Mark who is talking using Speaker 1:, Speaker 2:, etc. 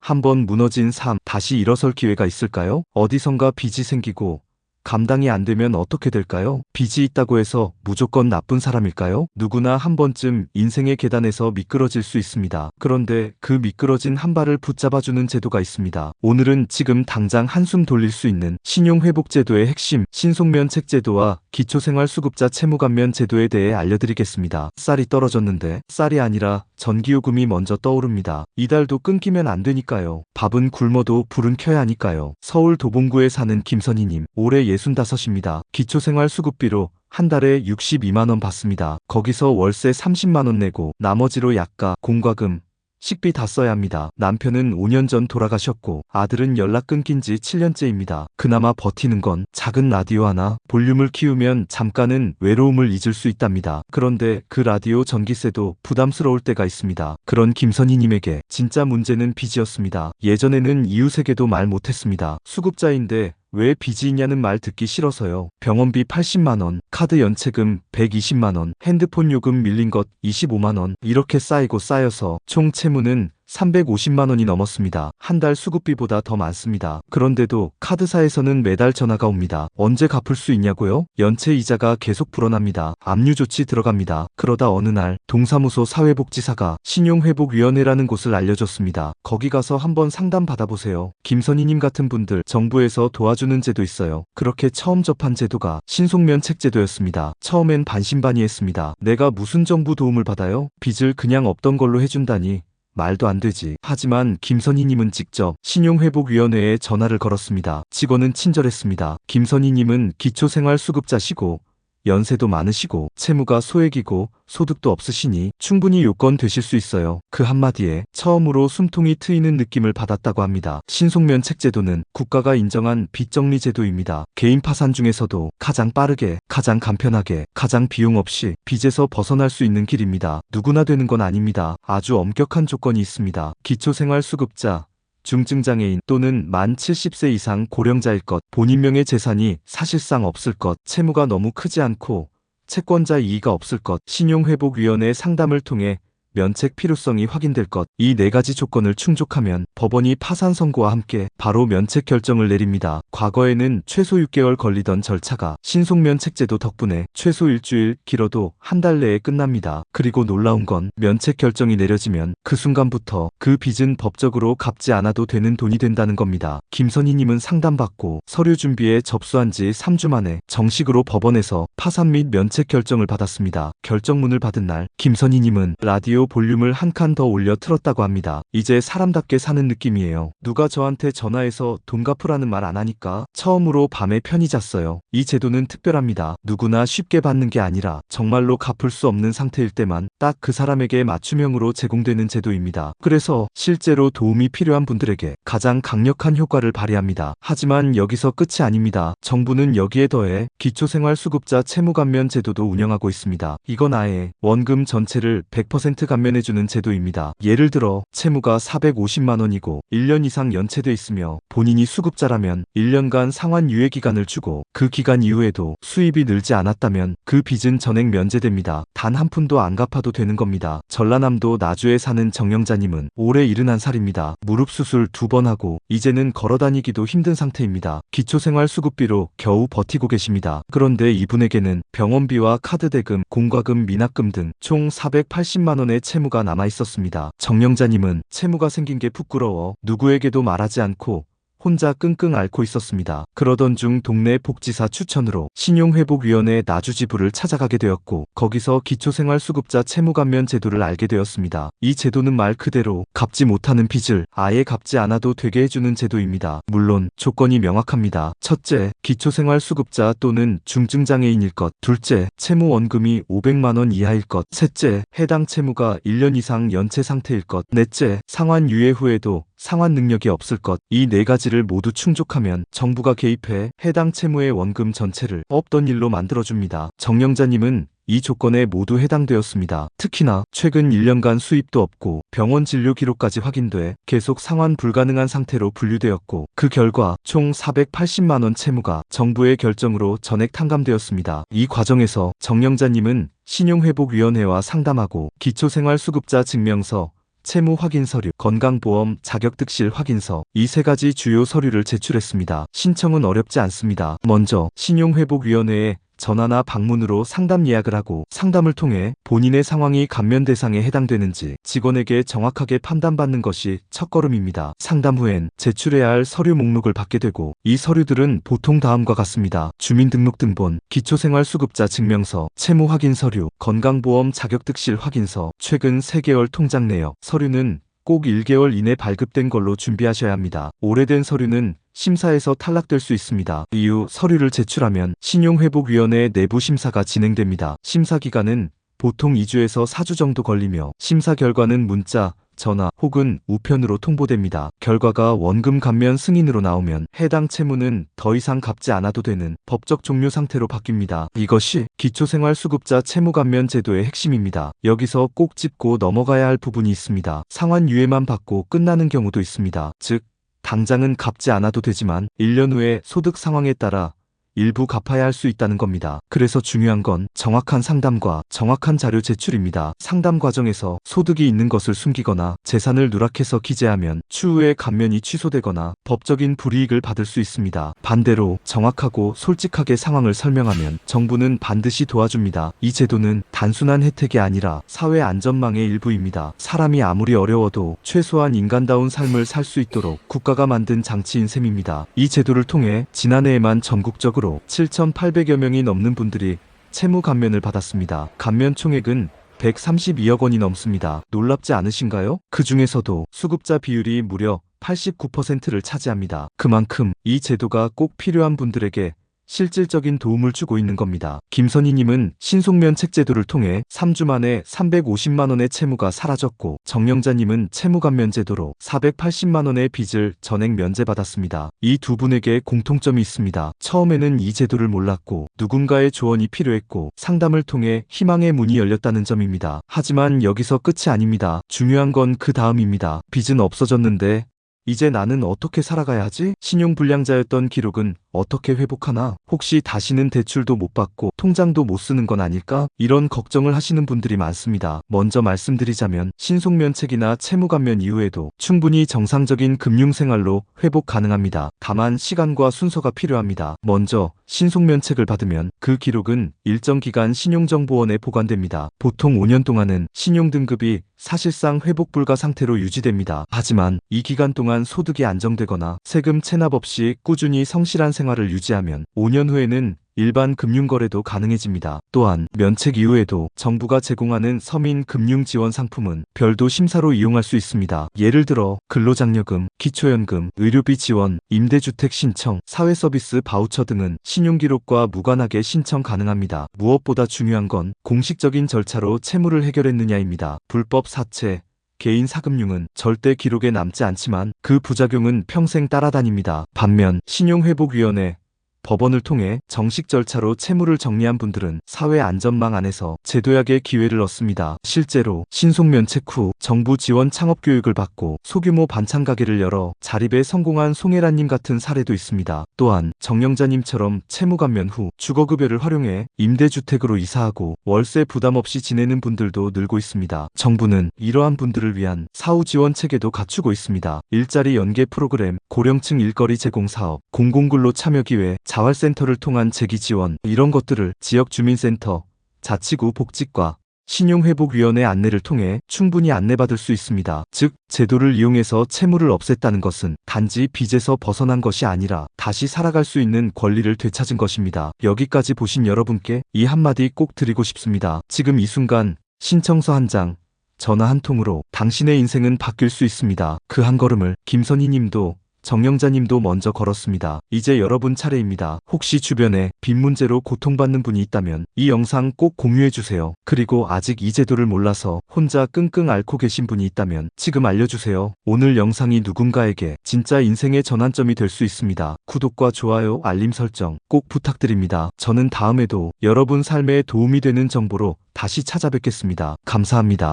Speaker 1: 한번 무너진 삶, 다시 일어설 기회가 있을까요? 어디선가 빚이 생기고 감당이 안 되면 어떻게 될까요? 빚이 있다고 해서 무조건 나쁜 사람일까요? 누구나 한 번쯤 인생의 계단에서 미끄러질 수 있습니다. 그런데 그 미끄러진 한 발을 붙잡아주는 제도가 있습니다. 오늘은 지금 당장 한숨 돌릴 수 있는 신용회복제도의 핵심, 신속면책제도와 기초생활수급자 채무감면 제도에 대해 알려드리겠습니다. 쌀이 떨어졌는데 쌀이 아니라 전기요금이 먼저 떠오릅니다. 이달도 끊기면 안 되니까요. 밥은 굶어도 불은 켜야 하니까요. 서울 도봉구에 사는 김선희님, 올해 65입니다. 기초생활수급비로 한 달에 62만원 받습니다. 거기서 월세 30만원 내고 나머지로 약가, 공과금, 식비 다 써야 합니다. 남편은 5년 전 돌아가셨고 아들은 연락 끊긴 지 7년째입니다. 그나마 버티는 건 작은 라디오 하나, 볼륨을 키우면 잠깐은 외로움을 잊을 수 있답니다. 그런데 그 라디오 전기세도 부담스러울 때가 있습니다. 그런 김선희님에게 진짜 문제는 빚이었습니다. 예전에는 이웃에게도 말 못했습니다. 수급자인데 왜 빚이 있냐는 말 듣기 싫어서요. 병원비 80만원, 카드 연체금 120만원, 핸드폰 요금 밀린 것 25만원, 이렇게 쌓이고 쌓여서 총 채무는 350만원이 넘었습니다. 한 달 수급비보다 더 많습니다. 그런데도 카드사에서는 매달 전화가 옵니다. 언제 갚을 수 있냐고요? 연체 이자가 계속 불어납니다. 압류조치 들어갑니다. 그러다 어느 날 동사무소 사회복지사가 신용회복위원회라는 곳을 알려줬습니다. 거기 가서 한번 상담 받아보세요. 김선희님 같은 분들 정부에서 도와주는 제도 있어요. 그렇게 처음 접한 제도가 신속면책제도였습니다. 처음엔 반신반의했습니다. 내가 무슨 정부 도움을 받아요? 빚을 그냥 없던 걸로 해준다니. 말도 안 되지. 하지만 김선희님은 직접 신용회복위원회에 전화를 걸었습니다. 직원은 친절했습니다. 김선희님은 기초생활수급자시고 연세도 많으시고 채무가 소액이고 소득도 없으시니 충분히 요건 되실 수 있어요. 그 한마디에 처음으로 숨통이 트이는 느낌을 받았다고 합니다. 신속면책제도는 국가가 인정한 빚정리 제도입니다. 개인 파산 중에서도 가장 빠르게, 가장 간편하게, 가장 비용 없이 빚에서 벗어날 수 있는 길입니다. 누구나 되는 건 아닙니다. 아주 엄격한 조건이 있습니다. 기초생활수급자, 중증장애인 또는 만 70세 이상 고령자일 것, 본인명의 재산이 사실상 없을 것, 채무가 너무 크지 않고 채권자 이의가 없을 것, 신용회복위원회 상담을 통해 면책 필요성이 확인될 것, 이 4가지 조건을 충족하면 법원이 파산 선고와 함께 바로 면책 결정을 내립니다. 과거에는 최소 6개월 걸리던 절차가 신속면책제도 덕분에 최소 일주일, 길어도 한 달 내에 끝납니다. 그리고 놀라운 건 면책 결정이 내려지면 그 순간부터 그 빚은 법적으로 갚지 않아도 되는 돈이 된다는 겁니다. 김선희님은 상담받고 서류 준비에 접수한 지 3주 만에 정식으로 법원에서 파산 및 면책 결정을 받았습니다. 결정문을 받은 날 김선희님은 라디오 볼륨을 한 칸 더 올려 틀었다고 합니다. 이제 사람답게 사는 느낌이에요. 누가 저한테 전화해서 돈 갚으라는 말 안 하니까 처음으로 밤에 편히 잤어요. 이 제도는 특별합니다. 누구나 쉽게 받는 게 아니라 정말로 갚을 수 없는 상태일 때만 딱 그 사람에게 맞춤형으로 제공되는 제도입니다. 그래서 실제로 도움이 필요한 분들에게 가장 강력한 효과를 발휘합니다. 하지만 여기서 끝이 아닙니다. 정부는 여기에 더해 기초생활수급자 채무감면 제도도 운영하고 있습니다. 이건 아예 원금 전체를 100% 감면해주는 제도입니다. 예를 들어 채무가 450만원이고 1년 이상 연체돼 있으며 본인이 수급자라면 1년간 상환 유예 기간을 주고 그 기간 이후에도 수입이 늘지 않았다면 그 빚은 전액 면제됩니다. 단 한 푼도 안 갚아도 되는 겁니다. 전라남도 나주에 사는 정영자님은 올해 71살입니다. 무릎 수술 2번 하고 이제는 걸어다니기도 힘든 상태입니다. 기초생활수급비로 겨우 버티고 계십니다. 그런데 이분에게는 병원비와 카드 대금, 공과금, 미납금 등 총 480만원의 채무가 남아 있었습니다. 정영자님은 채무가 생긴 게 부끄러워 누구에게도 말하지 않고 혼자 끙끙 앓고 있었습니다. 그러던 중 동네 복지사 추천으로 신용회복위원회 나주지부를 찾아가게 되었고 거기서 기초생활수급자 채무감면 제도를 알게 되었습니다. 이 제도는 말 그대로 갚지 못하는 빚을 아예 갚지 않아도 되게 해주는 제도입니다. 물론 조건이 명확합니다. 첫째, 기초생활수급자 또는 중증장애인일 것. 둘째, 채무 원금이 500만원 이하일 것. 셋째, 해당 채무가 1년 이상 연체 상태일 것. 넷째, 상환 유예 후에도 상환 능력이 없을 것. 이 4가지를 모두 충족하면 정부가 개입해 해당 채무의 원금 전체를 없던 일로 만들어줍니다. 정영자님은 이 조건에 모두 해당되었습니다. 특히나 최근 1년간 수입도 없고 병원 진료 기록까지 확인돼 계속 상환 불가능한 상태로 분류되었고 그 결과 총 480만원 채무가 정부의 결정으로 전액 탕감되었습니다. 이 과정에서 정영자님은 신용회복위원회와 상담하고 기초생활수급자 증명서, 채무 확인 서류, 건강보험 자격특실 확인서 이 세 가지 주요 서류를 제출했습니다. 신청은 어렵지 않습니다. 먼저 신용회복위원회에 전화나 방문으로 상담 예약을 하고 상담을 통해 본인의 상황이 감면 대상에 해당되는지 직원에게 정확하게 판단받는 것이 첫걸음입니다. 상담 후엔 제출해야 할 서류 목록을 받게 되고 이 서류들은 보통 다음과 같습니다. 주민등록등본, 기초생활수급자 증명서, 채무 확인 서류, 건강보험 자격특실 확인서, 최근 3개월 통장 내역. 서류는 꼭 1개월 이내 발급된 걸로 준비하셔야 합니다. 오래된 서류는 심사에서 탈락될 수 있습니다. 이후 서류를 제출하면 신용회복위원회 내부 심사가 진행됩니다. 심사 기간은 보통 2주에서 4주 정도 걸리며 심사 결과는 문자, 전화 혹은 우편으로 통보됩니다. 결과가 원금 감면 승인으로 나오면 해당 채무는 더 이상 갚지 않아도 되는 법적 종료 상태로 바뀝니다. 이것이 기초생활수급자 채무감면 제도의 핵심입니다. 여기서 꼭 짚고 넘어가야 할 부분이 있습니다. 상환유예만 받고 끝나는 경우도 있습니다. 즉, 당장은 갚지 않아도 되지만 1년 후에 소득 상황에 따라 일부 갚아야 할 수 있다는 겁니다. 그래서 중요한 건 정확한 상담과 정확한 자료 제출입니다. 상담 과정에서 소득이 있는 것을 숨기거나 재산을 누락해서 기재하면 추후에 감면이 취소되거나 법적인 불이익을 받을 수 있습니다. 반대로 정확하고 솔직하게 상황을 설명하면 정부는 반드시 도와줍니다. 이 제도는 단순한 혜택이 아니라 사회 안전망의 일부입니다. 사람이 아무리 어려워도 최소한 인간다운 삶을 살 수 있도록 국가가 만든 장치인 셈입니다. 이 제도를 통해 지난해에만 전국적으로 7,800여 명이 넘는 분들이 채무 감면을 받았습니다. 감면 총액은 132억 원이 넘습니다. 놀랍지 않으신가요? 그 중에서도 수급자 비율이 무려 89%를 차지합니다. 그만큼 이 제도가 꼭 필요한 분들에게 실질적인 도움을 주고 있는 겁니다. 김선희님은 신속면책 제도를 통해 3주 만에 350만 원의 채무가 사라졌고, 정영자님은 채무감면 제도로 480만 원의 빚을 전액 면제받았습니다. 이 두 분에게 공통점이 있습니다. 처음에는 이 제도를 몰랐고 누군가의 조언이 필요했고 상담을 통해 희망의 문이 열렸다는 점입니다. 하지만 여기서 끝이 아닙니다. 중요한 건 그 다음입니다. 빚은 없어졌는데 이제 나는 어떻게 살아가야 하지? 신용불량자였던 기록은 어떻게 회복하나? 혹시 다시는 대출도 못 받고 통장도 못 쓰는 건 아닐까? 이런 걱정을 하시는 분들이 많습니다. 먼저 말씀드리자면 신속면책이나 채무감면 이후에도 충분히 정상적인 금융생활로 회복 가능합니다. 다만 시간과 순서가 필요합니다. 먼저 신속면책을 받으면 그 기록은 일정 기간 신용정보원에 보관됩니다. 보통 5년 동안은 신용등급이 사실상 회복 불가 상태로 유지됩니다. 하지만 이 기간 동안 소득이 안정되거나 세금 체납 없이 꾸준히 성실한 생활을 유지하면 5년 후에는 일반 금융거래도 가능해집니다. 또한 면책 이후에도 정부가 제공하는 서민 금융 지원 상품은 별도 심사로 이용할 수 있습니다. 예를 들어 근로장려금, 기초연금, 의료비 지원, 임대주택 신청, 사회서비스 바우처 등은 신용기록과 무관하게 신청 가능합니다. 무엇보다 중요한 건 공식적인 절차로 채무를 해결했느냐입니다. 불법 사채, 개인 사금융은 절대 기록에 남지 않지만 그 부작용은 평생 따라다닙니다. 반면 신용회복위원회, 법원을 통해 정식 절차로 채무를 정리한 분들은 사회 안전망 안에서 재도약의 기회를 얻습니다. 실제로 신속면책 후 정부 지원 창업 교육을 받고 소규모 반찬 가게를 열어 자립에 성공한 송혜란님 같은 사례도 있습니다. 또한 정영자님처럼 채무 감면 후 주거급여를 활용해 임대주택으로 이사하고 월세 부담 없이 지내는 분들도 늘고 있습니다. 정부는 이러한 분들을 위한 사후 지원 체계도 갖추고 있습니다. 일자리 연계 프로그램, 고령층 일거리 제공 사업, 공공근로 참여 기회, 자활센터를 통한 재기 지원, 이런 것들을 지역주민센터, 자치구 복지과, 신용회복위원회 안내를 통해 충분히 안내받을 수 있습니다. 즉, 제도를 이용해서 채무를 없앴다는 것은 단지 빚에서 벗어난 것이 아니라 다시 살아갈 수 있는 권리를 되찾은 것입니다. 여기까지 보신 여러분께 이 한마디 꼭 드리고 싶습니다. 지금 이 순간 신청서 한 장, 전화 한 통으로 당신의 인생은 바뀔 수 있습니다. 그 한 걸음을 김선희님도 정영자님도 먼저 걸었습니다. 이제 여러분 차례입니다. 혹시 주변에 빚 문제로 고통받는 분이 있다면 이 영상 꼭 공유해주세요. 그리고 아직 이 제도를 몰라서 혼자 끙끙 앓고 계신 분이 있다면 지금 알려주세요. 오늘 영상이 누군가에게 진짜 인생의 전환점이 될 수 있습니다. 구독과 좋아요, 알림 설정 꼭 부탁드립니다. 저는 다음에도 여러분 삶에 도움이 되는 정보로 다시 찾아뵙겠습니다. 감사합니다.